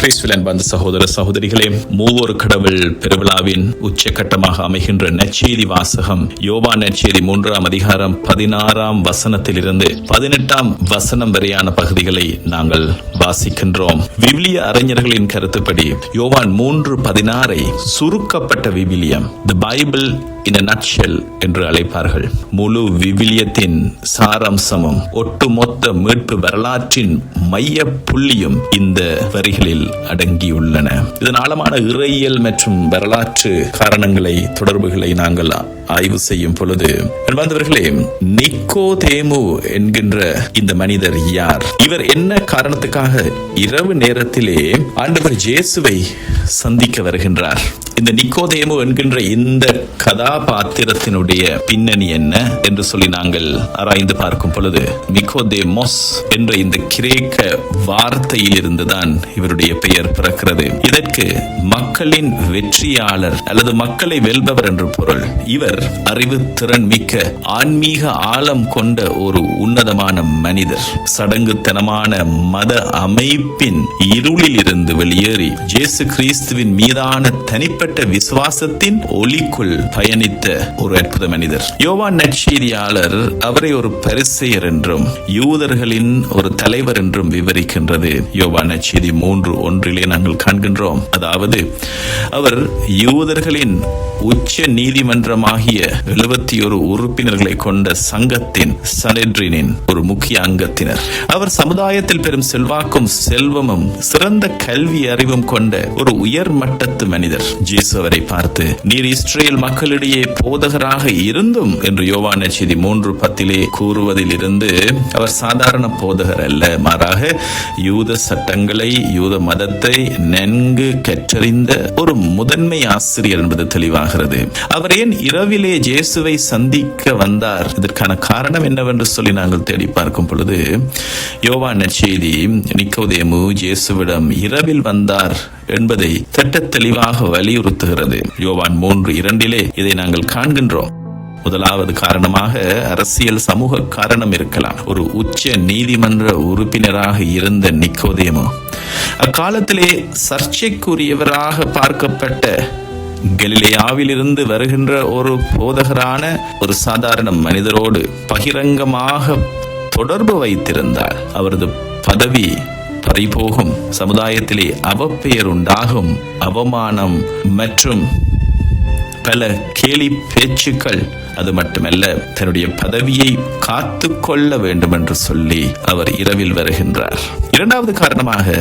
கிறிஸ்துவில் அன்பார்ந்த சகோதர சகோதரிகளே, மூவொரு கடவுள் பெருவிழாவின் உச்சகட்டமாக அமைகின்ற நற்செய்தி வாசகம் யோவான் நற்செய்தி 3ஆம் அதிகாரம் 16ஆம் வசனத்திலிருந்து 18ஆம் வசனம் வரையான பகுதிகளை நாங்கள் வாசிக்கின்றோம். விவிலிய அறிஞர்களின் கருத்துப்படி யோவான் 3:16 சுருக்கப்பட்ட விவிலியம், the Bible in a nutshell என்று அழைப்பார்கள். முழு விவிலியத்தின் சாரம்சமும் ஒட்டுமொத்த மீட்பு வரலாற்றின் மைய புள்ளியும் இந்த வரிகளில் அடங்கியுள்ளன. இதன் ஆழமான இறையியல் மற்றும் வரலாற்று காரணங்களை, தொடர்புகளை நாங்கள் ஆய்வு செய்யும் பொழுது, அன்பார்ந்தவர்களே, நிக்கோதேமு என்கின்ற இந்த மனிதர் யார்? இவர் என்ன காரணத்துக்காக இரவு நேரத்திலே ஆண்டவர் இயேசுவை சந்திக்க வருகின்றார்? இந்த நிக்கோதேமு என்கின்ற இந்த கதாபாத்திரத்தினுடைய பின்னணி என்ன என்று சொல்லி நாங்கள் ஆராய்ந்து பார்க்கும் பொழுது, நிக்கோதேமோஸ் என்ற இந்த கிரேக்க வார்த்தையில் இருந்துதான் இவருடைய பெயர் பிறக்கிறது. இதற்கு மக்களின் வெற்றியாளர் அல்லது மக்களை வெல்பவர் என்று பொருள். இவர் அறிவு திறன் மிக்க, ஆன்மீக ஆழம் கொண்ட ஒரு உன்னதமான மனிதர். சடங்குத்தனமான மத அமைப்பின் இருளில் இருந்து வெளியேறி இயேசு கிறிஸ்துவின் மீதான தனிப்பட்ட விசுவாசத்தின் ஒளிக்குள் பயணித்த ஒரு அற்புத மனிதர். யோவான் நற்செய்தியாளர் அவரை ஒரு பரிசேயர் என்றும் யூதர்களின் ஒரு தலைவர் என்றும் விவரிக்கின்றது. யோவான் நற்செய்தி 3:1 நாங்கள் காண்கின்றோம். அதாவது அவர் யூதர்களின் உச்ச நீதிமன்றமாகிய 71 உறுப்பினர்களை கொண்ட சங்கத்தின் சனெட்ரினின் ஒரு முக்கிய அங்கத்தினர். அவர் சமுதாயத்தில் பெரும் செல்வாக்கும் செல்வமும் சிறந்த கல்வி அறிவும் கொண்ட ஒரு உயர்மட்டத்து மனிதர். இயேசு அவரை பார்த்து, நீர் இஸ்ரேல் மக்களிடையே போதகராக இருந்தும் என்று யோவான் நற்செய்தி 3:10 கூறுவதில் இருந்து அவர் சாதாரண போதகர் அல்ல, மாறாக யூத சட்டங்களை, யூத மதத்தை நன்கு கற்றறிந்த ஒரு முதன்மை ஆசிரியர் என்பது தெளிவாகிறது. அவர் ஏன் இரவிலே இயேசுவை சந்திக்க வந்தார்? இதற்கான காரணம் என்னவென்று சொல்லி நாங்கள் தேடி பார்க்கும் பொழுது, யோவான் நற்செய்தி நிக்கோதேமு இயேசுவிடம் இரவில் வந்தார் என்பதை திட்ட தெளிவாக வலியுறுத்துகிறது. யோவான் 3:2 இதை நாங்கள் காண்கின்றோம். முதலாவது காரணமாக அரசியல் சமூக காரணம் இருக்கலாம். ஒரு உச்ச நீதிமன்ற உறுப்பினராக இருந்த நிக்கோதேமு அக்காலத்திலே சர்ச்சைக்குரியவராக பார்க்கப்பட்ட கலிலேயாவிலிருந்து வருகின்ற ஒரு போதகரான ஒரு சாதாரண மனிதரோடு பகிரங்கமாக தொடர்பு வைத்திருந்தார். அவரது பதவி பறிபோகும், சமுதாயத்திலே அவப்பெயர் உண்டாகும், அவமானம் மற்றும் பல கேலி பேச்சுக்கள். அது மட்டுமல்ல, தன்னுடைய பதவியை காத்து கொள்ள வேண்டும் என்று சொல்லி அவர் இரவில் வருகின்றார். இரண்டாவது காரணமாக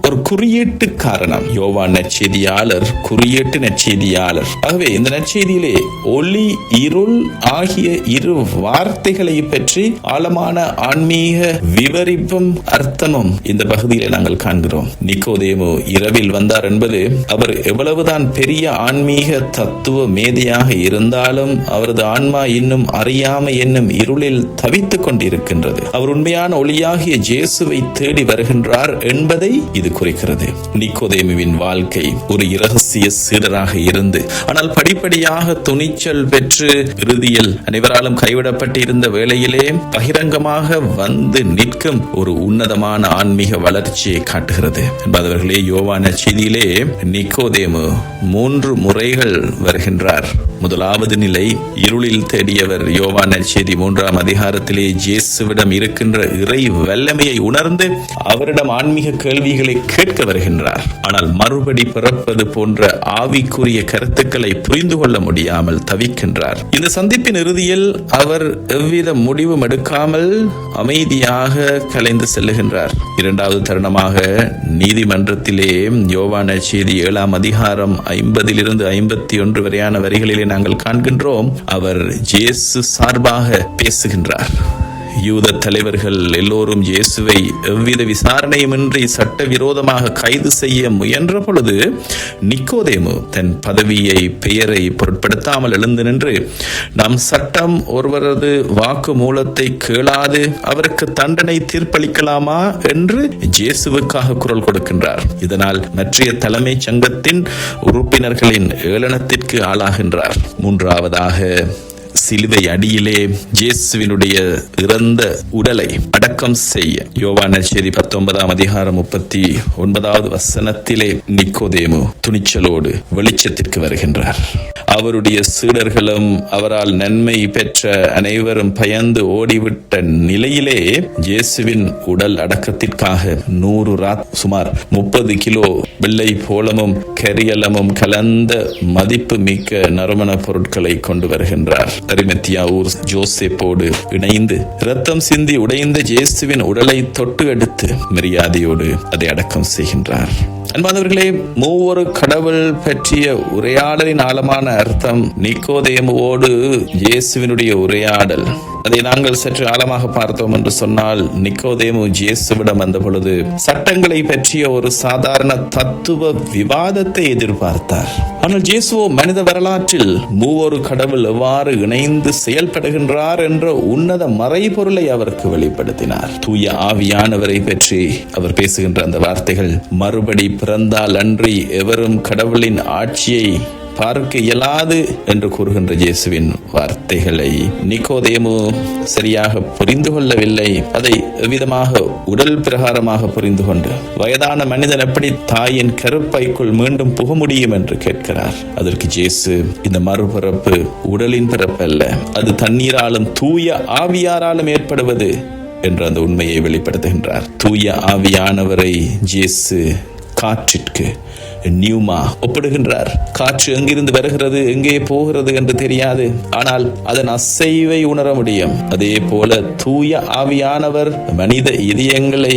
ஒரு குறியீட்டு காரணம். யோவான் நற்செய்தியாளர் குறியீட்டு நற்செய்தியாளர். ஆகவே இந்த நற்செய்தியிலே ஒளி இருள் ஆகிய இரு வார்த்தைகளை பற்றி ஆழமான ஆன்மீக விவரிப்பும் அர்த்தமும் இந்த பகுதியிலே நாங்கள் காண்கிறோம். நிக்கோதேமு இரவில் வந்தார் என்பது அவர் எவ்வளவுதான் பெரிய ஆன்மீக தத்துவ மேதையாக இருந்தாலும் அவரது ஆன்மா இன்னும் அறியாமை என்னும் இருளில் தவித்துக் கொண்டிருக்கின்றது. அவர் உண்மையான ஒளியாகிய இயேசுவை தேடி வருகின்றார் என்பதை இது குறிக்கிறது. நிக்கோதேமுவின் வாழ்க்கை ஒரு இரகசிய சீடராக இருந்து, ஆனால் படிப்படியாக துணிச்சல் பெற்று இறுதியில் அனைவராலும் கைவிடப்பட்டு இருந்த வேளையிலே பகிரங்கமாக வந்து நிற்கும் ஒரு உன்னதமான ஆன்மீக வளர்ச்சியை காட்டுகிறது. என்பவர்களே, யோவான் நற்செய்தியிலே நிக்கோதேமு 3 முறைகள் வருகின்றார். முதலாவது நிலை, இருளில் தேடியவர். யோவான் நற்செய்தி 3ஆம் அதிகாரத்திலே இயேசுவிடம் இருக்கின்ற இறை வல்லமையை உணர்ந்து அவரிடம் ஆன்மீக கேள்விகளை கேட்க வருகின்றார். ஆனால் மறுபடி பிறப்பது போன்ற ஆவிக்குரிய கருத்துக்களை புரிந்து கொள்ள முடியாமல் தவிக்கின்றார். இந்த சந்திப்பின் இறுதியில் அவர் எவ்வித முடிவும் எடுக்காமல் அமைதியாக கலைந்து செல்லுகின்றார். இரண்டாவது தருணமாக நீதிமன்றத்திலே யோவான் நற்செய்தி 7ஆம் அதிகாரம் 50 51 வரையான வரிகளிலே நாங்கள் காண்கின்றோம். அவர் இயேசு சார்பாக பேசுகின்றார். யூத தலைவர்கள் எல்லோரும் இயேசுவை எவ்வித விசாரணையுமின்றி சட்டவிரோதமாக கைது செய்ய முயன்ற பொழுது நிக்கோதேமு தன் பதவியை, பெயரை பொருட்படுத்தாமல் எழுந்து நின்று, நம் சட்டம் ஒருவரது வாக்கு மூலத்தை கேளாது அவருக்கு தண்டனை தீர்ப்பளிக்கலாமா என்று இயேசுவுக்காக குரல் கொடுக்கின்றார். இதனால் மற்றைய தலைமை சங்கத்தின் உறுப்பினர்களின் ஏளனத்திற்கு ஆளாகின்றார். மூன்றாவதாக சிலுவை அடியிலே இயேசுவினுடைய இறந்த உடலை அடக்கம் செய்ய யோவான் நற்செய்தி 19 அதிகாரம் 39 வசனத்திலே நிக்கோதேமு துணிச்சலோடு வெளிச்சத்திற்கு வருகின்றார். அவருடைய சீடர்களும் அவரால் நன்மை பெற்ற அனைவரும் பயந்து ஓடிவிட்ட நிலையிலே இயேசுவின் உடல் அடக்கத்திற்காக 100 சுமார் 30 கிலோ வெள்ளை போலமும் கரியலமும் கலந்த மதிப்பு மிக்க நறுமண பொருட்களை கொண்டு வருகின்றார். அரிமத்தியா ஊர் ஜோசேப்போடு இணைந்து இரத்தம் சிந்தி உடைந்த இயேசுவின் உடலை தொட்டு எடுத்து மரியாதையோடு அதை அடக்கம் செய்கின்றார். அன்பானவர்களே, மூவொரு கடவுள் பற்றிய உரையாடலின் ஆழமான அர்த்தம் நிக்கோதேமுவோடு இயேசுவினுடைய உரையாடல். அதை நாங்கள் சற்று ஆழமாக பார்த்தோம் என்று சொன்னால், நிக்கோதேமு இயேசுவிடம் வந்த பொழுது சட்டங்களை பற்றிய ஒரு சாதாரண தத்துவ விவாதத்தை எதிர்பார்த்தார். ஆனால் இயேசுவோ மனித வரலாற்றில் மூவொரு கடவுள் எவ்வாறு இணைந்து செயல்படுகின்றார் என்ற உன்னத மறைபொருளை அவருக்கு வெளிப்படுத்தினார். தூய ஆவியானவரை பற்றி அவர் பேசுகின்ற அந்த வார்த்தைகள், மறுபடி பிறந்தால் அன்றி எவரும் கடவுளின் ஆட்சியை பார்க்க இயலாது என்று கூறுகின்ற இயேசுவின் வார்த்தைகளை நிக்கோதேமு சரியாக புரிந்து கொள்ளவில்லை. அதை எவ்விதமாக உடல் பிரகாரமாக புரிந்து கொண்டு வயதான மனிதன் எப்படி தாயின் கருப்பைக்குள் மீண்டும் புக முடியும் என்று கேட்கிறார். அதற்கு இயேசு, இந்த மறுபிறப்பு உடலின் பிறப்பு அல்ல, அது தண்ணீராலும் தூய ஆவியாராலும் ஏற்படுவது என்ற அந்த உண்மையை வெளிப்படுத்துகின்றார். தூய ஆவியானவரை இயேசு காற்றிற்கு நியூமா ஒப்பிடுகின்றார். காற்று எங்கிருந்து வருகிறது, எங்கே போகிறது என்று தெரியாது, ஆனால் அதன் அசைவை உணர முடியும். அதே போல தூய ஆவியானவர் மனித இதயங்களை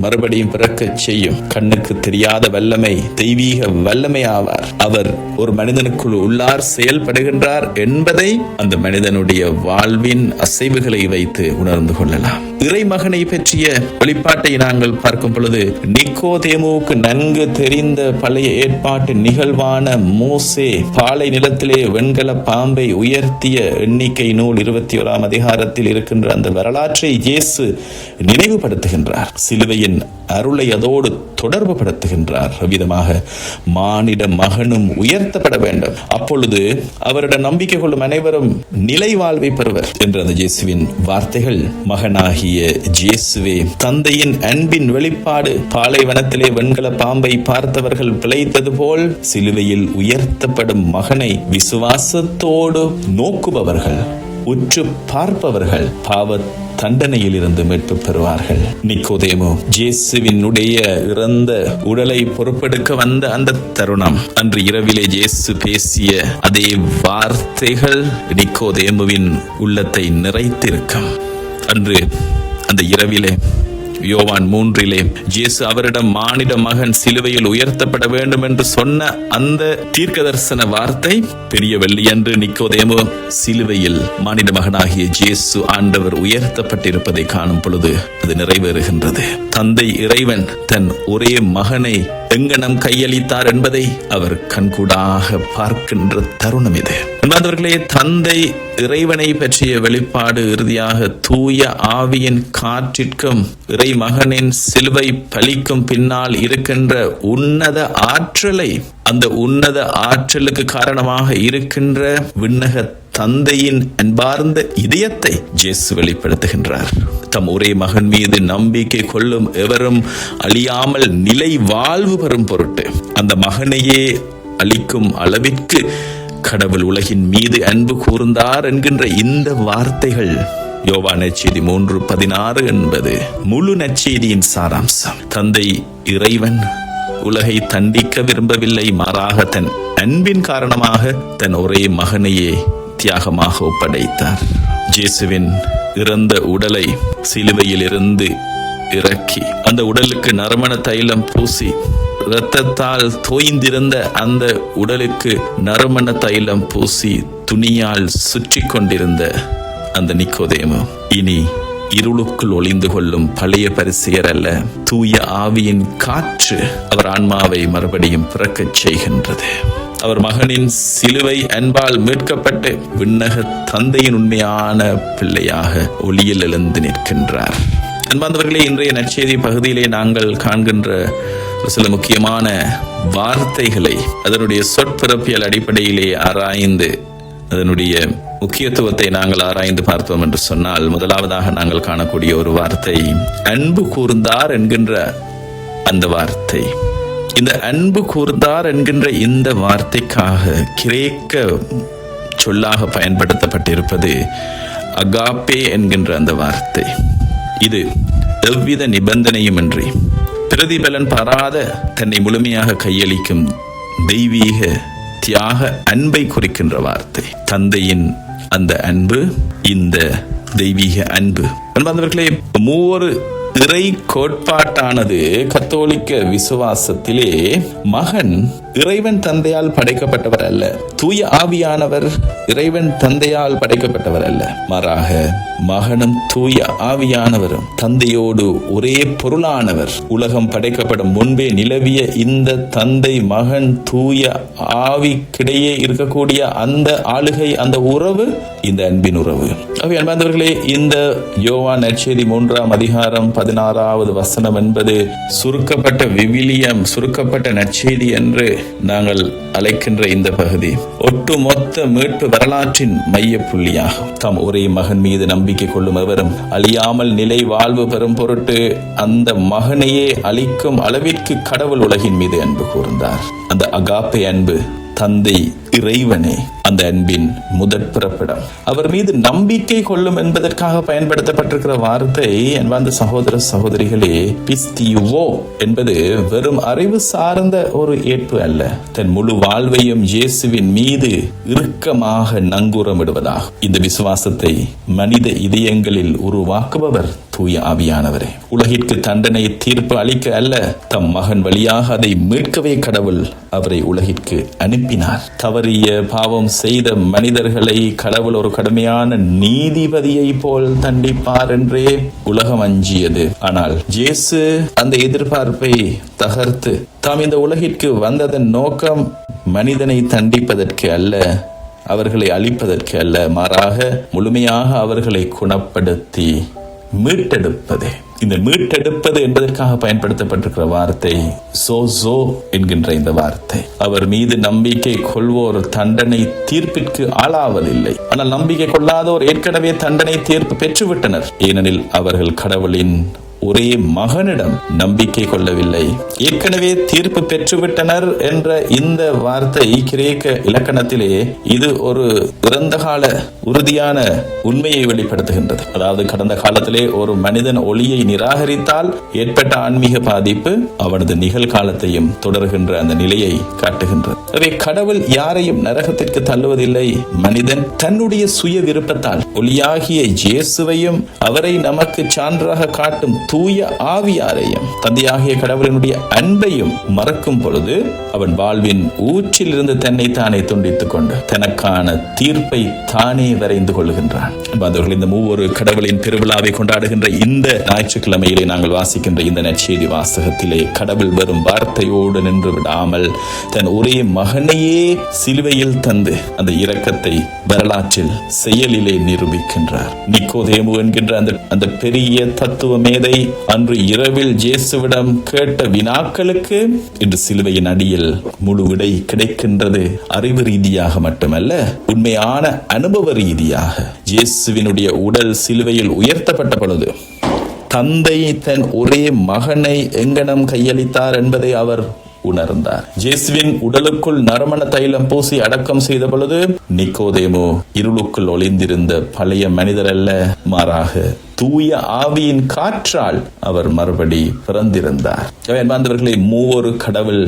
மறுபடியும் பிறக்க செய்யும் கண்ணுக்கு தெரியாத வல்லமை தெய்வீக வல்லமை ஆவார். அவர் ஒரு மனிதனுக்குள் உள்ளார் செயல்படுகின்றார் என்பதை அந்த மனிதனுடைய வாழ்வின் அசைவுகளை வைத்து உணர்ந்து கொள்ளலாம். இறைமகனை பற்றிய வெளிப்பாட்டை நாங்கள் பார்க்கும் பொழுது, நிக்கோதேமுவுக்கு நன்கு தெரிந்த பழைய ஏற்பாட்டு நிகழ்வான மோசே பாலை நிலத்திலே வெண்கல பாம்பை உயர்த்திய எண்ணிக்கை நூல் 21 அதிகாரத்தில் இருக்கின்ற அந்த வரலாற்றை இயேசு நினைவுபடுத்துகின்றார். சிலுவையின் அருளை அதோடு தொடர்பு படுத்துகின்றார். விதமாக மானிட மகனும் உயர்த்தப்பட வேண்டும், அப்பொழுது அவரிடம் நம்பிக்கை கொள்ளும் அனைவரும் நிலை வாழ்வை பெறுவர் என்ற அந்த இயேசுவின் வார்த்தைகள், மகனாகிய இயேசுவே தந்தையின் அன்பின் வெளிப்பாடு. பாலைவனத்திலே வெண்கல பாம்பை பார்த்தவர்கள் பிழைத்தது போல் சிலுவையில் உயர்த்தப்படும் மகனை விசுவாசத்தோடு நோக்குபவர்கள், உற்று பார்ப்பவர்கள் பாவ தண்டனையில் இருந்து மீட்பு பெறுவார்கள். நிக்கோதேமு இயேசுவினுடைய இறந்த உடலை பொறுப்பெடுக்க வந்த அந்த தருணம், அன்று இரவிலே இயேசு பேசிய அதே வார்த்தைகள் நிக்கோதேமுவின் உள்ளத்தை நிறைத்திருக்கும். அன்று அந்த இரவிலே யோவான் 3 இயேசு அவரிடம் மானிட மகன் சிலுவையில் உயர்த்தப்பட வேண்டும் என்று சொன்ன அந்த தீர்க்க தரிசன வார்த்தை பெரிய வெள்ளியன்று நிக்கோதேமு சிலுவையில் மானிட மகனாகிய இயேசு ஆண்டவர் உயர்த்தப்பட்டிருப்பதை காணும் பொழுது அது நிறைவேறுகின்றது. தந்தை இறைவன் தன் ஒரே மகனை எங்கனம் கையளித்தார் என்பதை அவர் கண்கூடாக பார்க்கின்ற தருணம் இது. என்பதர்களே, தந்தை இறைவனை பற்றிய வெளிப்பாடு இறுதியாக தூய ஆவியின் காற்றிற்கும் இறை மகனின் சிலுவை பலிக்கும் பின்னால் இருக்கின்ற உன்னத ஆற்றலை, அந்த உன்னத ஆற்றலுக்கு காரணமாக இருக்கின்ற விண்ணக தந்தையின் அன்பார்ந்த இதயத்தை இயேசு வெளிப்படுத்துகின்றார். தம் ஒரே மகன் மீது நம்பிக்கை கொள்ளும் எவரும் அழியாமல் நிலை வாழ்வு பெறும் பொருட்டு அந்த மகனையே அளிக்கும் அளவிற்கு கடவுள் உலகின் மீது அன்பு கூர்ந்தார் என்கின்ற இந்த வார்த்தைகள் யோவான் நற்செய்தி 3:16 என்பது முழு நற்செய்தியின் சாராம்சம். தந்தை இறைவன் உலகை தண்டிக்க விரும்பவில்லை, மாறாக தன் அன்பின் காரணமாக தன் ஒரே மகனையே தியாகமாக ஒப்படைத்தார். இயேசுவின் இறந்த உடலை சிலுவையில் இருந்து இறக்கி அந்த உடலுக்கு நறுமண தைலம் பூசி இரத்தத்தால் தோய்ந்திருந்த அந்த உடலுக்கு நறுமண தைலம் பூசி துணியால் சுற்றி கொண்டிருந்த அந்த நிக்கோதேமு இனி இருளுக்குள் ஒளிந்து கொள்ளும் பழைய பரிசேயர் அல்ல, தூய ஆவியின் காற்று அவர் ஆன்மாவை மறுபடியும் பிறக்கச் செய்கின்றது. அவர் மகனின் சிலுவை அன்பால் மீட்கப்பட்டு விண்ணக தந்தையின் உண்மையான பிள்ளையாக ஒளியில் எழுந்து நிற்கின்றார். அன்பார்ந்தவர்களே, இன்றைய நற்செய்தி பகுதியிலே நாங்கள் காண்கின்ற சில முக்கியமான வார்த்தைகளை அதனுடைய சொற்பிறப்பியல் அடிப்படையிலே ஆராய்ந்து அதனுடைய முக்கியத்துவத்தை நாங்கள் ஆராய்ந்து பார்த்தோம் என்று சொன்னால், முதலாவதாக நாங்கள் காணக்கூடிய ஒரு வார்த்தை அன்பு கூர்ந்தார் என்கின்ற அந்த வார்த்தை. இந்த அன்பு கூர்ந்தார் என்கின்ற இந்த வார்த்தைக்காக கிரேக்க சொல்லாக பயன்படுத்தப்பட்டிருப்பது அகாப்பே என்கின்ற அந்த வார்த்தை. இது எவ்வித நிபந்தனையுமின்றி பிரதிபலன் பாராத தன்னை முழுமையாக கையளிக்கும் தெய்வீக தியாக அன்பை குறிக்கின்ற வார்த்தை. தந்தையின் அந்த அன்பு, இந்த தெய்வீக அன்பு. அன்பார்ந்தவர்களே, மூவொரு இறை கோட்பாட்டானது கத்தோலிக்க விசுவாசத்திலே மகன் இறைவன் தந்தையால் படைக்கப்பட்டவர் அல்ல, தூய ஆவியானவர் இறைவன் தந்தையால் படைக்கப்பட்டவர் அல்ல, மாறாக மகனும் தூய ஆவியானவரும் தந்தையோடு ஒரே பொருளானவர். உலகம் படைக்கப்படும் முன்பே நிலவிய இந்த தந்தை மகன் தூய ஆவிக்கிடையே இருக்கக்கூடிய அந்த ஆளுகை, அந்த உறவு இந்த அன்பின் உறவு. அன்பார்ந்தவர்களே, இந்த யோவான் நற்செய்தி 3ஆம் அதிகாரம் 16வது வசனம் என்பது சுருக்கப்பட்ட விவிலியம், சுருக்கப்பட்ட நற்செய்தி என்று நாங்கள் அழைக்கின்ற இந்த பகுதி ஒட்டுமொத்த மீட்பு வரலாற்றின் மைய புள்ளியாகும். தாம் ஒரே மகன் மீது நம்பிக்கை கொள்ளும் எவரும் அழியாமல் நிலை வாழ்வு பெறும் பொருட்டு அந்த மகனையே அளிக்கும் அளவிற்கு கடவுள் உலகின் மீது அன்பு கூர்ந்தார். அந்த அகாப்பே அன்பு, தந்தை இறைவனே அந்த அன்பின் முதற் பிறப்பிடம். அவர் மீது நம்பிக்கை கொள்ளும் என்பதற்காக பயன்படுத்தப்பட்டிருக்கிற வார்த்தை, அன்பார்ந்த சகோதர சகோதரிகளே, பிஸ்தியுவோ என்பது வெறும் அறிவு சார்ந்த ஒரு ஏற்பு அல்ல. தன் முழு வாழ்வையும் இயேசுவின் மீது இறுக்கமாக நங்கூரமிடுவதாகும். இந்த விசுவாசத்தை மனித இதயங்களில் உருவாக்குபவர் தூய ஆவியானவரே. உலகிற்கு தண்டனை தீர்ப்பு அளிக்க அல்ல, தம் மகன் வழியாக அதை மீட்கவே கடவுள் அவரை உலகிற்கு அனுப்பினார். தவறிய பாவம் செய்த மனிதர்களை கடவுள் ஒரு கடுமையான நீதிபதியை போல் தண்டிப்பார் என்றே உலகம் அஞ்சியது. ஆனால் இயேசு அந்த எதிர்பார்ப்பை தகர்த்து தாம் இந்த உலகிற்கு வந்ததன் நோக்கம் மனிதனை தண்டிப்பதற்கு அல்ல, அவர்களை அழிப்பதற்கு அல்ல, மாறாக முழுமையாக அவர்களை குணப்படுத்தி மீட்டெடுப்பதே. இந்த மீட்டெடுப்பது என்பதற்காக பயன்படுத்தப்பட்டிருக்கிற வார்த்தை சோசோ என்கின்ற இந்த வார்த்தை. அவர் மீது நம்பிக்கை கொள்வோர் தண்டனை தீர்ப்பிற்கு ஆளாவதில்லை, ஆனால் நம்பிக்கை கொள்ளாதோர் ஏற்கனவே தண்டனை தீர்ப்பு பெற்றுவிட்டனர். ஏனெனில் அவர்கள் கடவுளின் ஒரே மகனிடம் நம்பிக்கை கொள்ளவில்லை, ஏற்கனவே தீர்ப்பு பெற்றுவிட்டனர் என்ற இந்த வார்த்தை கிரேக்க இலக்கணத்திலே இது ஒரு இறந்த கால உறுதியான உண்மையை வெளிப்படுத்துகின்றது. அதாவது கடந்த காலத்திலே ஒரு மனிதன் ஒளியை நிராகரித்தால் ஏற்பட்ட ஆன்மீக பாதிப்பு அவனது நிகழ்காலத்தையும் தொடர்கின்ற அந்த நிலையை காட்டுகின்றது. எனவே கடவுள் யாரையும் நரகத்திற்கு தள்ளுவதில்லை. மனிதன் தன்னுடைய சுய விருப்பத்தால் ஒளியாகிய இயேசுவையும் அவரை நமக்கு சான்றாக காட்டும் தூய ஆவியாரையும் தந்தையாகிய கடவுளினுடைய அன்பையும் மறக்கும் பொழுது அவன் வாழ்வின் ஊற்றில் இருந்து தன்னை தானே துண்டித்துக் கொண்டு தனக்கான தீர்ப்பை தானே வரைந்து கொள்கின்றான். இந்த மூவொரு கடவுளின் பெருவிழாவை கொண்டாடுகின்ற இந்த ஞாயிற்றுக்கிழமையிலே நாங்கள் வாசிக்கின்ற இந்த நற்செய்தி வாசகத்திலே கடவுள் வரும் வார்த்தையோடு நின்று விடாமல் தன் ஒரே மகனையே சிலுவையில் தந்து அந்த இரக்கத்தை வரலாற்றில் செயலிலே நிரூபிக்கின்றார். நிக்கோதேமு என்கின்ற அந்த பெரிய தத்துவ மேதை அன்று இரவில் இயேசுவிடம் கேட்ட வினாக்களுக்கு இன்று சிலுவையின் அடியில் முழு விடை கிடைக்கின்றது. அறிவு ரீதியாக மட்டுமல்ல, உண்மையான அனுபவ ரீதியாக. இயேசுவினுடைய உடல் சிலுவையில் உயர்த்தப்பட்ட பொழுது தந்தை தன் ஒரே மகனை எங்கனம் கையளித்தார் என்பதை அவர் உணர்ந்தார். இயேசுவின் உடலுக்குள் நறுமண தைலம் பூசி அடக்கம் செய்த பொழுது நிக்கோதேமு இருளுக்குள் ஒளிந்திருந்த பழைய மனிதர் அல்ல, மாறாக தூய ஆவியின் காற்றால் அவர் மறுபடி பிறந்திருந்தார். அன்பார்ந்தவர்களே, மூவொரு கடவுள்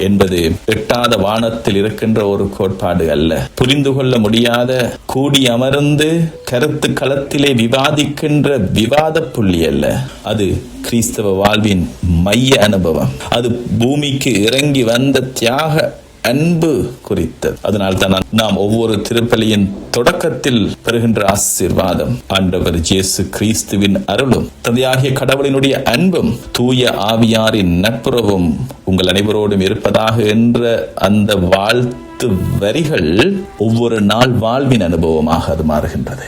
என்பது எட்டாத வானத்தில் இருக்கின்ற ஒரு கோட்பாடு அல்ல, புரிந்து கொள்ள முடியாத கூடி அமர்ந்து கருத்து களத்திலே விவாதிக்கின்ற விவாத புள்ளி அல்ல. அது கிறிஸ்தவ வாழ்வின் மைய அனுபவம். அது பூமிக்கு இறங்கி வந்த தியாக அன்பு குறித்தது. அதனால் தான் நாம் ஒவ்வொரு திருப்பலியின் தொடக்கத்தில் பெறுகின்ற ஆசீர்வாதம் ஆண்டவர் இயேசு கிறிஸ்துவின் அருளும் தந்தையாகிய கடவுளினுடைய அன்பும் தூய ஆவியாரின் நட்புறவும் உங்கள் அனைவரோடும் இருப்பதாக என்ற அந்த வாழ்த்து வரிகள் ஒவ்வொரு நாள் வாழ்வின் அனுபவமாக அது மாறுகின்றது.